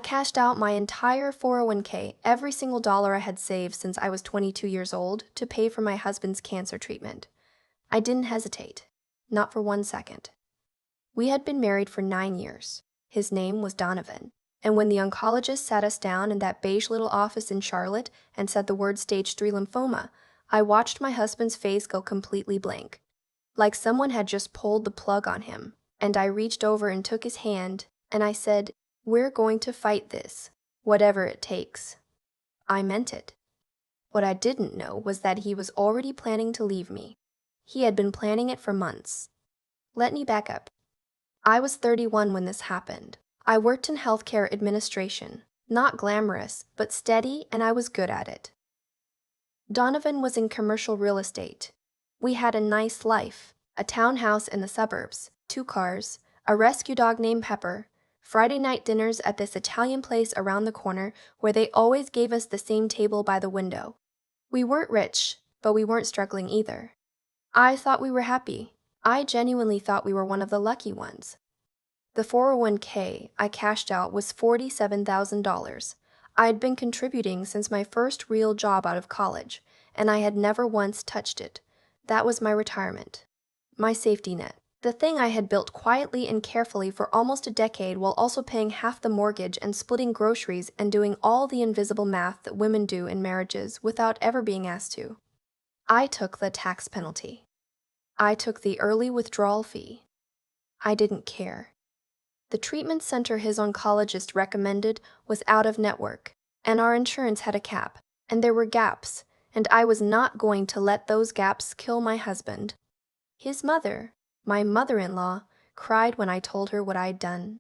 cashed out my entire 401k, every single dollar I had saved since I was 22 years old, to pay for my husband's cancer treatment. I didn't hesitate. Not for 1 second. We had been married for 9 years. His name was Donovan. And when the oncologist sat us down in that beige little office in Charlotte and said the word stage 3 lymphoma, I watched my husband's face go completely blank, like someone had just pulled the plug on him. And I reached over and took his hand, and I said, "We're going to fight this, whatever it takes." I meant it. What I didn't know was that he was already planning to leave me. He had been planning it for months. Let me back up. I was 31 when this happened. I worked in healthcare administration. Not glamorous, but steady, and I was good at it. Donovan was in commercial real estate. We had a nice life, a townhouse in the suburbs, 2 cars, a rescue dog named Pepper, Friday night dinners at this Italian place around the corner where they always gave us the same table by the window. We weren't rich, but we weren't struggling either. I thought we were happy. I genuinely thought we were one of the lucky ones. The 401k I cashed out was $47,000. I had been contributing since my first real job out of college, and I had never once touched it. That was my retirement. My safety net. The thing I had built quietly and carefully for almost a decade while also paying half the mortgage and splitting groceries and doing all the invisible math that women do in marriages without ever being asked to. I took the tax penalty. I took the early withdrawal fee. I didn't care. The treatment center his oncologist recommended was out of network, and our insurance had a cap, and there were gaps, and I was not going to let those gaps kill my husband. His mother, my mother-in-law, cried when I told her what I'd done.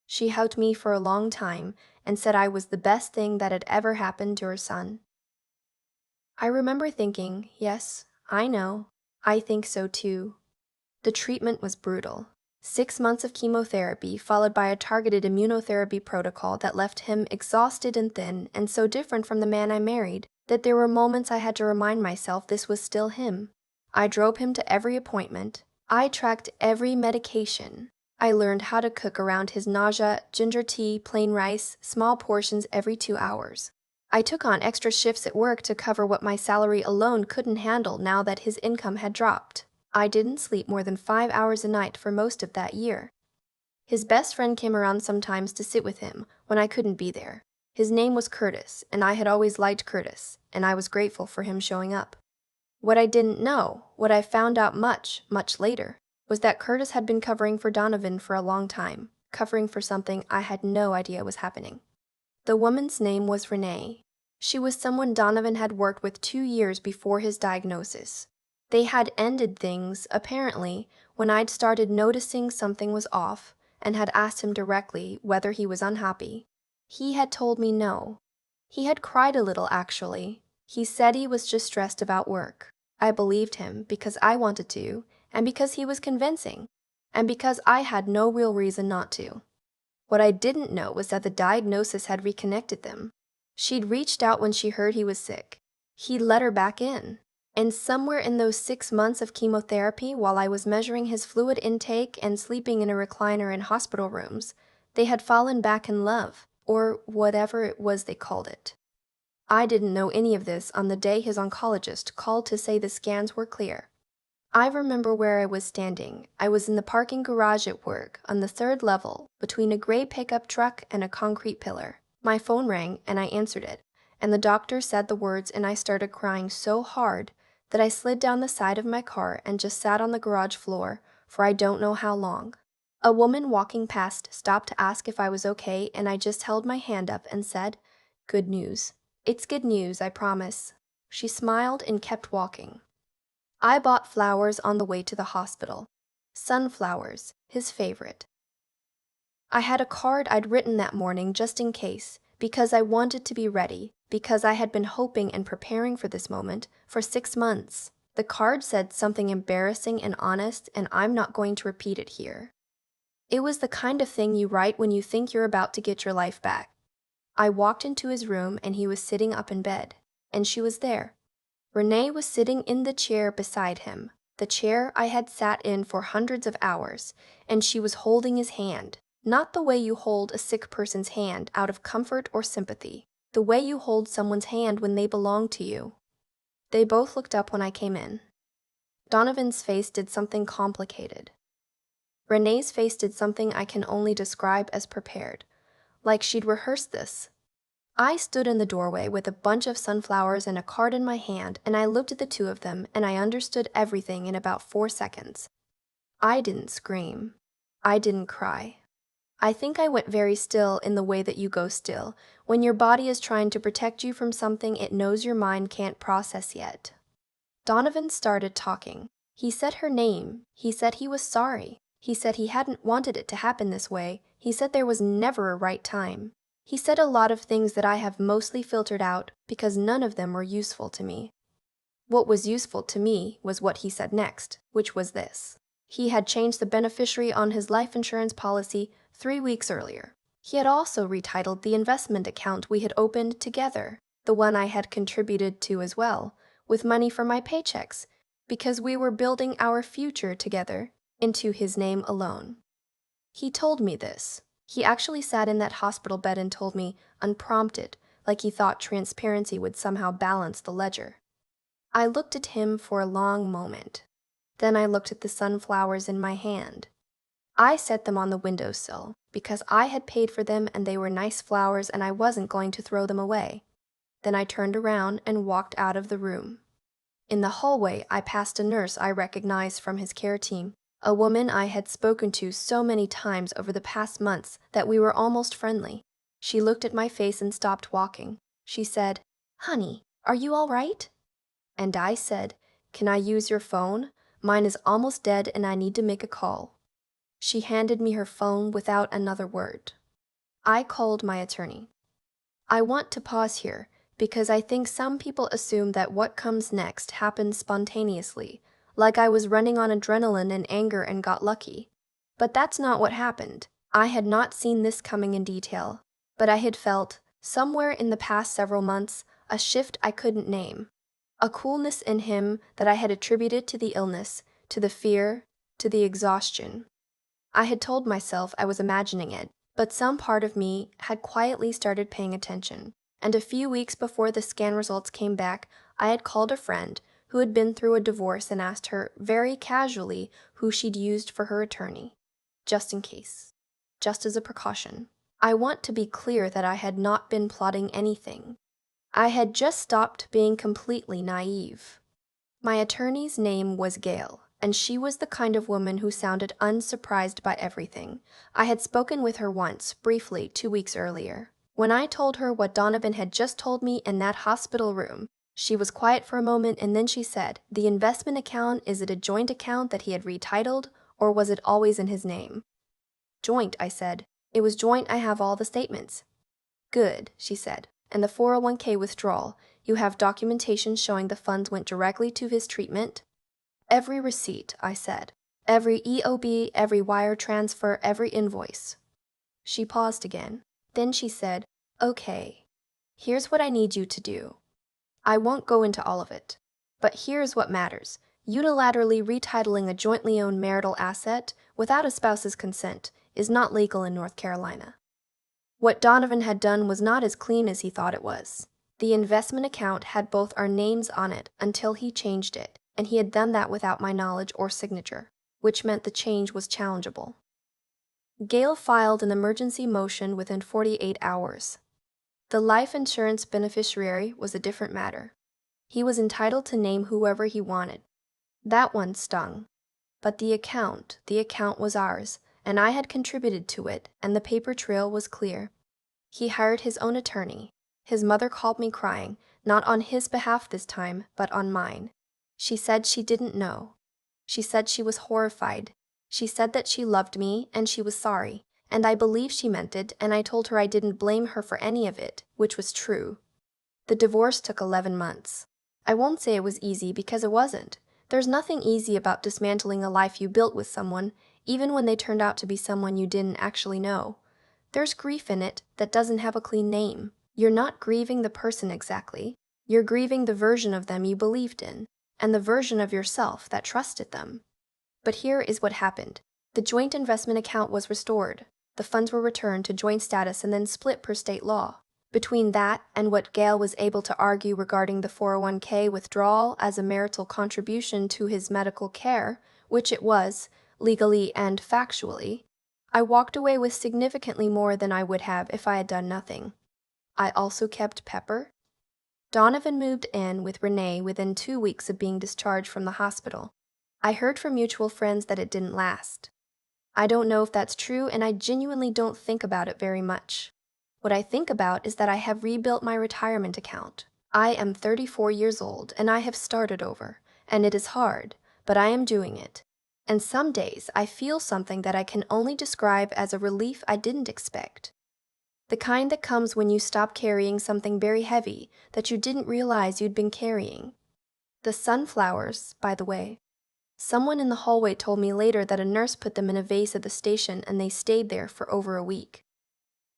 She hugged me for a long time and said I was the best thing that had ever happened to her son. I remember thinking, yes, I know, I think so too. The treatment was brutal. 6 months of chemotherapy followed by a targeted immunotherapy protocol that left him exhausted and thin and so different from the man I married that there were moments I had to remind myself this was still him. I drove him to every appointment. I tracked every medication. I learned how to cook around his nausea, ginger tea, plain rice, small portions every 2 hours. I took on extra shifts at work to cover what my salary alone couldn't handle now that his income had dropped. I didn't sleep more than 5 hours a night for most of that year. His best friend came around sometimes to sit with him when I couldn't be there. His name was Curtis, and I had always liked Curtis, and I was grateful for him showing up. What I didn't know, what I found out much, much later, was that Curtis had been covering for Donovan for a long time, covering for something I had no idea was happening. The woman's name was Renee. She was someone Donovan had worked with 2 years before his diagnosis. They had ended things, apparently, when I'd started noticing something was off and had asked him directly whether he was unhappy. He had told me no. He had cried a little, actually. He said he was just stressed about work. I believed him because I wanted to, and because he was convincing, and because I had no real reason not to. What I didn't know was that the diagnosis had reconnected them. She'd reached out when she heard he was sick. He'd let her back in. And somewhere in those 6 months of chemotherapy, while I was measuring his fluid intake and sleeping in a recliner in hospital rooms, they had fallen back in love, or whatever it was they called it. I didn't know any of this on the day his oncologist called to say the scans were clear. I remember where I was standing. I was in the parking garage at work, on the 3rd level, between a gray pickup truck and a concrete pillar. My phone rang, and I answered it, and the doctor said the words, and I started crying so hard that I slid down the side of my car and just sat on the garage floor for I don't know how long. A woman walking past stopped to ask if I was okay, and I just held my hand up and said, "Good news. It's good news, I promise." She smiled and kept walking. I bought flowers on the way to the hospital. Sunflowers, his favorite. I had a card I'd written that morning just in case, because I wanted to be ready, because I had been hoping and preparing for this moment for 6 months. The card said something embarrassing and honest, and I'm not going to repeat it here. It was the kind of thing you write when you think you're about to get your life back. I walked into his room, and he was sitting up in bed, and she was there. Renee was sitting in the chair beside him, the chair I had sat in for hundreds of hours, and she was holding his hand. Not the way you hold a sick person's hand out of comfort or sympathy. The way you hold someone's hand when they belong to you. They both looked up when I came in. Donovan's face did something complicated. Renee's face did something I can only describe as prepared, like she'd rehearsed this. I stood in the doorway with a bunch of sunflowers and a card in my hand, and I looked at the two of them, and I understood everything in about 4 seconds. I didn't scream. I didn't cry. I think I went very still in the way that you go still, when your body is trying to protect you from something it knows your mind can't process yet. Donovan started talking. He said her name. He said he was sorry. He said he hadn't wanted it to happen this way. He said there was never a right time. He said a lot of things that I have mostly filtered out because none of them were useful to me. What was useful to me was what he said next, which was this. He had changed the beneficiary on his life insurance policy 3 weeks earlier. He had also retitled the investment account we had opened together, the one I had contributed to as well, with money from my paychecks, because we were building our future together, into his name alone. He told me this. He actually sat in that hospital bed and told me, unprompted, like he thought transparency would somehow balance the ledger. I looked at him for a long moment. Then I looked at the sunflowers in my hand. I set them on the windowsill because I had paid for them and they were nice flowers and I wasn't going to throw them away. Then I turned around and walked out of the room. In the hallway, I passed a nurse I recognized from his care team, a woman I had spoken to so many times over the past months that we were almost friendly. She looked at my face and stopped walking. She said, "Honey, are you all right?" And I said, "Can I use your phone? Mine is almost dead and I need to make a call." She handed me her phone without another word. I called my attorney. I want to pause here because I think some people assume that what comes next happens spontaneously, like I was running on adrenaline and anger and got lucky. But that's not what happened. I had not seen this coming in detail, but I had felt, somewhere in the past several months, a shift I couldn't name. A coolness in him that I had attributed to the illness, to the fear, to the exhaustion. I had told myself I was imagining it, but some part of me had quietly started paying attention. And a few weeks before the scan results came back, I had called a friend who had been through a divorce and asked her, very casually, who she'd used for her attorney. Just in case. Just as a precaution. I want to be clear that I had not been plotting anything. I had just stopped being completely naive. My attorney's name was Gail, and she was the kind of woman who sounded unsurprised by everything. I had spoken with her once, briefly, 2 weeks earlier. When I told her what Donovan had just told me in that hospital room, she was quiet for a moment and then she said, "The investment account, is it a joint account that he had retitled, or was it always in his name?" "Joint," I said. "It was joint. I have all the statements." "Good," she said. "And the 401k withdrawal, you have documentation showing the funds went directly to his treatment?" "Every receipt," I said. "Every EOB, every wire transfer, every invoice." She paused again. Then she said, "Okay, here's what I need you to do. I won't go into all of it, but here's what matters. Unilaterally retitling a jointly owned marital asset without a spouse's consent is not legal in North Carolina. What Donovan had done was not as clean as he thought it was. The investment account had both our names on it until he changed it, and he had done that without my knowledge or signature, which meant the change was challengeable. Gail filed an emergency motion within 48 hours. The life insurance beneficiary was a different matter. He was entitled to name whoever he wanted. That one stung. But the account was ours, and I had contributed to it, and the paper trail was clear. He hired his own attorney. His mother called me crying, not on his behalf this time, but on mine. She said she didn't know. She said she was horrified. She said that she loved me, and she was sorry, and I believe she meant it, and I told her I didn't blame her for any of it, which was true. The divorce took 11 months. I won't say it was easy because it wasn't. There's nothing easy about dismantling a life you built with someone, even when they turned out to be someone you didn't actually know. There's grief in it that doesn't have a clean name. You're not grieving the person exactly. You're grieving the version of them you believed in, and the version of yourself that trusted them. But here is what happened. The joint investment account was restored. The funds were returned to joint status and then split per state law. Between that and what Gail was able to argue regarding the 401k withdrawal as a marital contribution to his medical care, which it was, legally and factually, I walked away with significantly more than I would have if I had done nothing. I also kept Pepper. Donovan moved in with Renee within 2 weeks of being discharged from the hospital. I heard from mutual friends that it didn't last. I don't know if that's true, and I genuinely don't think about it very much. What I think about is that I have rebuilt my retirement account. I am 34 years old, and I have started over, and it is hard, but I am doing it. And some days I feel something that I can only describe as a relief I didn't expect. The kind that comes when you stop carrying something very heavy that you didn't realize you'd been carrying. The sunflowers, by the way. Someone in the hallway told me later that a nurse put them in a vase at the station and they stayed there for over a week.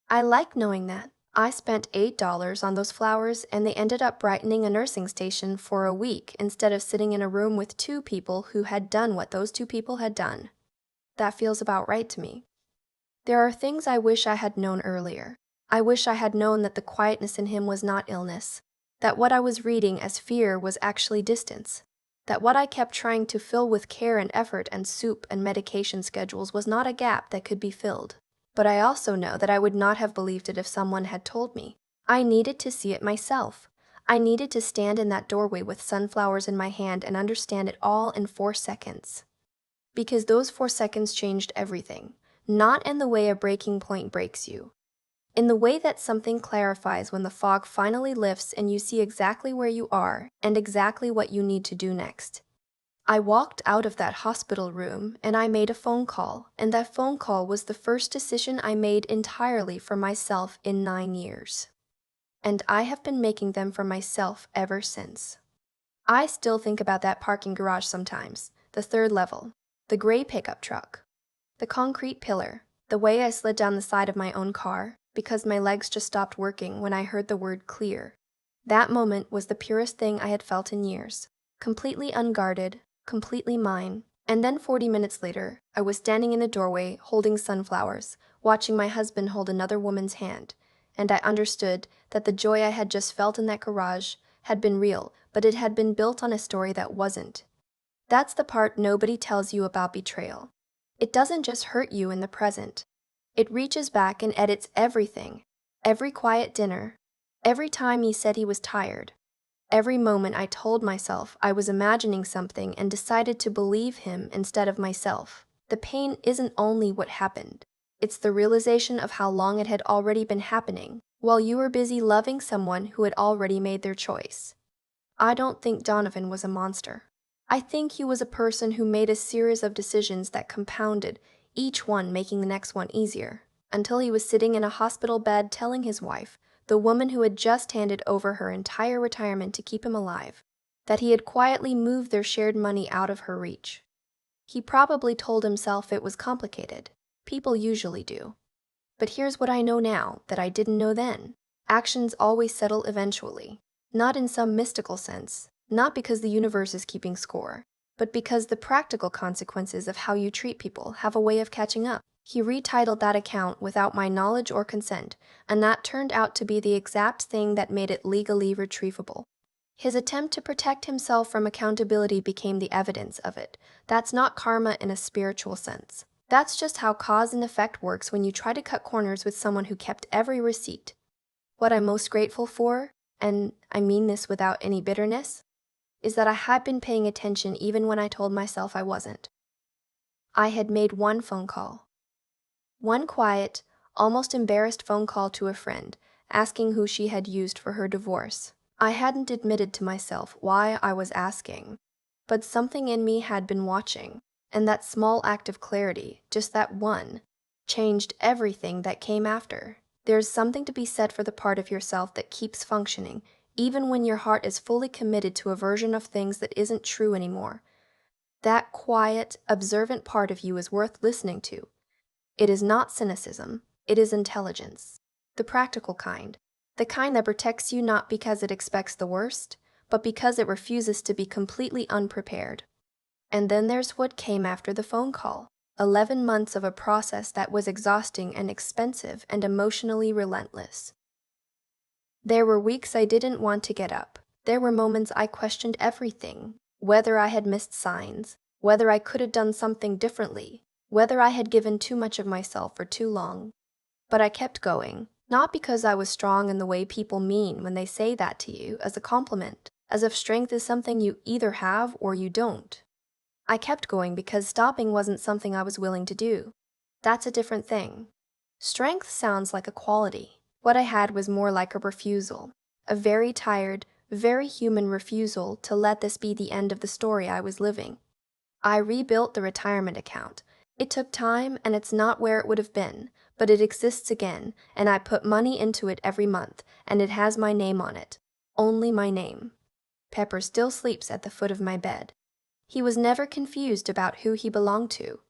I like knowing that. I spent $8 on those flowers and they ended up brightening a nursing station for a week instead of sitting in a room with 2 people who had done what those 2 people had done. That feels about right to me. There are things I wish I had known earlier. I wish I had known that the quietness in him was not illness, that what I was reading as fear was actually distance, that what I kept trying to fill with care and effort and soup and medication schedules was not a gap that could be filled. But I also know that I would not have believed it if someone had told me. I needed to see it myself. I needed to stand in that doorway with sunflowers in my hand and understand it all in 4 seconds. Because those 4 seconds changed everything, not in the way a breaking point breaks you. In the way that something clarifies when the fog finally lifts and you see exactly where you are and exactly what you need to do next. I walked out of that hospital room and I made a phone call, and that phone call was the first decision I made entirely for myself in 9 years. And I have been making them for myself ever since. I still think about that parking garage sometimes, the 3rd level, the gray pickup truck, the concrete pillar, the way I slid down the side of my own car because my legs just stopped working when I heard the word clear. That moment was the purest thing I had felt in years, completely unguarded, completely mine. And then 40 minutes later, I was standing in a doorway holding sunflowers, watching my husband hold another woman's hand, and I understood that the joy I had just felt in that garage had been real, but it had been built on a story that wasn't. That's the part nobody tells you about betrayal. It doesn't just hurt you in the present. It reaches back and edits everything, every quiet dinner, every time he said he was tired, every moment I told myself I was imagining something and decided to believe him instead of myself. The pain isn't only what happened. It's the realization of how long it had already been happening, while you were busy loving someone who had already made their choice. I don't think Donovan was a monster. I think he was a person who made a series of decisions that compounded, each one making the next one easier, until he was sitting in a hospital bed telling his wife, the woman who had just handed over her entire retirement to keep him alive, that he had quietly moved their shared money out of her reach. He probably told himself it was complicated. People usually do. But here's what I know now that I didn't know then. Actions always settle eventually. Not in some mystical sense, not because the universe is keeping score, but because the practical consequences of how you treat people have a way of catching up. He retitled that account without my knowledge or consent, and that turned out to be the exact thing that made it legally retrievable. His attempt to protect himself from accountability became the evidence of it. That's not karma in a spiritual sense. That's just how cause and effect works when you try to cut corners with someone who kept every receipt. What I'm most grateful for, and I mean this without any bitterness, is that I had been paying attention even when I told myself I wasn't. I had made one phone call. One quiet, almost embarrassed phone call to a friend, asking who she had used for her divorce. I hadn't admitted to myself why I was asking, but something in me had been watching, and that small act of clarity, just that one, changed everything that came after. There's something to be said for the part of yourself that keeps functioning, even when your heart is fully committed to a version of things that isn't true anymore. That quiet, observant part of you is worth listening to. It is not cynicism, it is intelligence. The practical kind. The kind that protects you not because it expects the worst, but because it refuses to be completely unprepared. And then there's what came after the phone call. 11 months of a process that was exhausting and expensive and emotionally relentless. There were weeks I didn't want to get up. There were moments I questioned everything, whether I had missed signs, whether I could have done something differently, whether I had given too much of myself for too long. But I kept going, not because I was strong in the way people mean when they say that to you as a compliment, as if strength is something you either have or you don't. I kept going because stopping wasn't something I was willing to do. That's a different thing. Strength sounds like a quality. What I had was more like a refusal, a very tired, very human refusal to let this be the end of the story I was living. I rebuilt the retirement account. It took time and it's not where it would have been, but it exists again, and I put money into it every month, and it has my name on it. Only my name. Pepper still sleeps at the foot of my bed. He was never confused about who he belonged to.